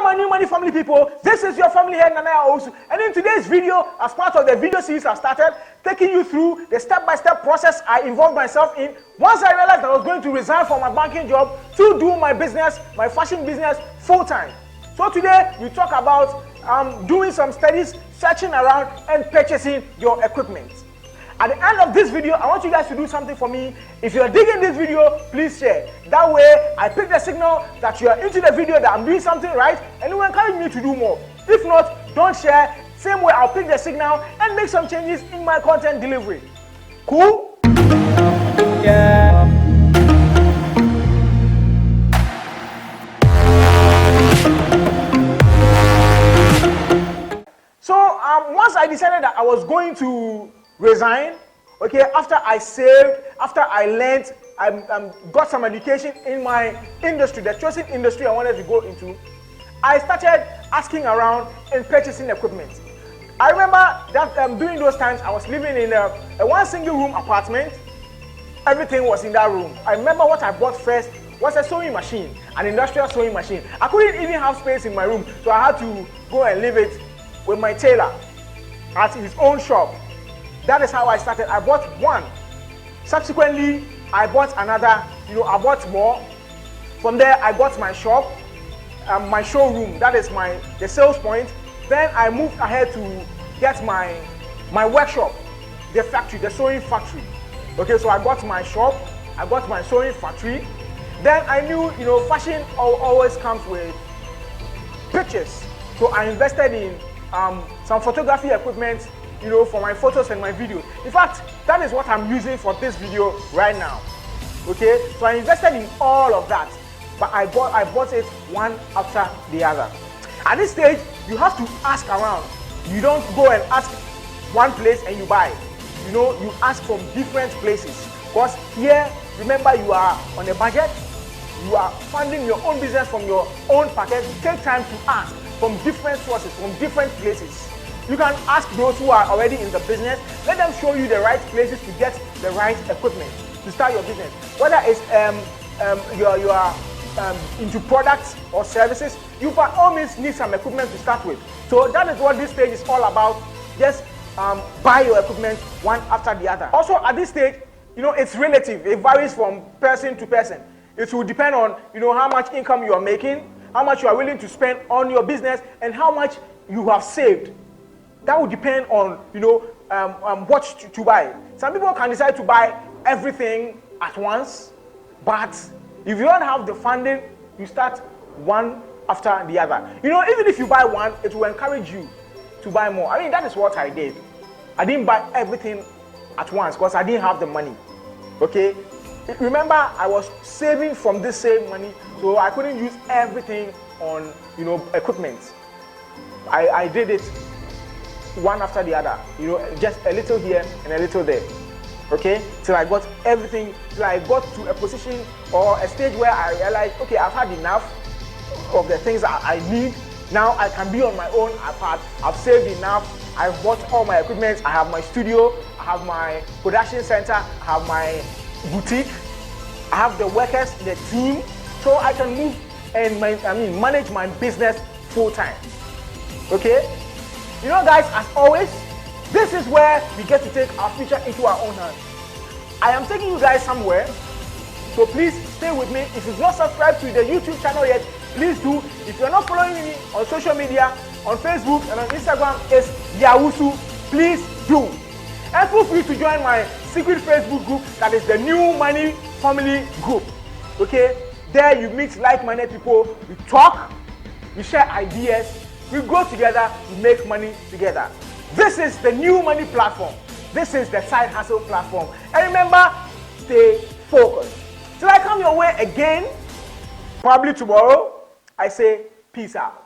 my new money family people, this is your family here, Nana Yawusu. And in today's video, as part of the video series I started, taking you through the step-by-step process I involved myself in. Once I realized I was going to resign from my banking job to do my business, my fashion business, full-time. So today, we talk about doing some studies, searching around, and purchasing your equipment. At the end of this video, I want you guys to do something for me. If you're digging this video, please share. That way, I pick the signal that you are into the video, that I'm doing something right, and it will encourage me to do more. If not, don't share. Same way, I'll pick the signal and make some changes in my content delivery. Cool? Yeah. So, once I decided that I was going to resign, okay, after I saved, after I learned, I got some education in my industry, the chosen industry I wanted to go into, I started asking around and purchasing equipment. I remember that during those times I was living in a one single room apartment. Everything was in that room. I remember what I bought first was a sewing machine, an industrial sewing machine. I couldn't even have space in my room, so I had to go and leave it with my tailor at his own shop. That is how I started. I bought one. Subsequently, I bought another. I bought more. From there, I got my shop, my showroom. That is the sales point. Then I moved ahead to get my workshop, the factory, the sewing factory. Okay, so I got my shop, I got my sewing factory. Then I knew, fashion always comes with pictures. So I invested in some photography equipment, for my photos and my videos. In fact, that is what I'm using for this video right now. Okay, so I invested in all of that, but I bought it one after the other. At this stage, you have to ask around. You don't go and ask one place and you buy. You ask from different places. Because here, remember, you are on a budget. You are funding your own business from your own pocket. Take time to ask from different sources, from different places. You can ask those who are already in the business. Let them show you the right places to get the right equipment to start your business. Whether it's you are into products or services, you by all means need some equipment to start with. So that is what this stage is all about. Just buy your equipment one after the other. Also at this stage, it's relative. It varies from person to person. It will depend on how much income you are making, how much you are willing to spend on your business, and how much you have saved. That will depend on what to buy. Some people can decide to buy everything at once, but if you don't have the funding, you start one after the other. Even if you buy one, it will encourage you to buy more. I mean, that is what I did. I didn't buy everything at once because I didn't have the money. Okay? Remember, I was saving from this same money, so I couldn't use everything on equipment. I did it one after the other, just a little here and a little there. Okay, till I got everything, till I got to a position or a stage where I realized, okay, I've had enough of the things I need. Now I can be on my own. I've saved enough. I've bought all my equipment. I have my studio, I have my production center, I have my boutique, I have the workers, the team, so I can move and manage my business full time. Okay, guys, as always, this is where we get to take our future into our own hands. I am taking you guys somewhere, so please stay with me. If you've not subscribed to the YouTube channel yet, please do. If you're not following me on social media, on Facebook and on Instagram, it's Yawusu, please do. And feel free to join my secret Facebook group, that is the New Money Family Group. Okay, there you meet like-minded people, we talk, we share ideas, we grow together, we make money together. This is the New Money platform. This is the side hustle platform. And remember, stay focused. Till I come your way again, probably tomorrow, I say peace out.